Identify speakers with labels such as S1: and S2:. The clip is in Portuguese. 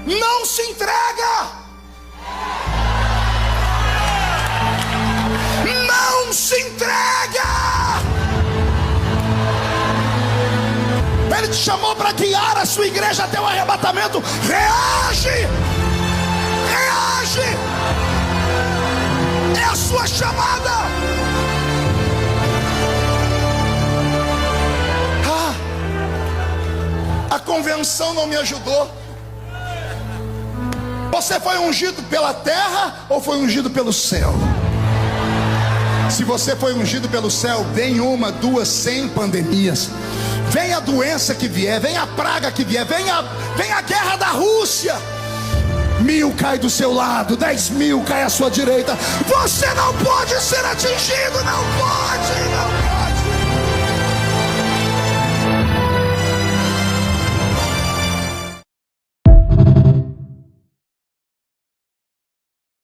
S1: não se entrega. Não se entrega. Ele te chamou para guiar a sua igreja até o arrebatamento. Reage! Reage! É a sua chamada. A convenção não me ajudou. Você foi ungido pela terra ou foi ungido pelo céu? Se você foi ungido pelo céu, vem uma, duas, 100 pandemias. Vem a doença que vier, vem a praga que vier, vem a guerra da Rússia. 1000 cai do seu lado, 10.000 cai à sua direita. Você não pode ser atingido, não pode.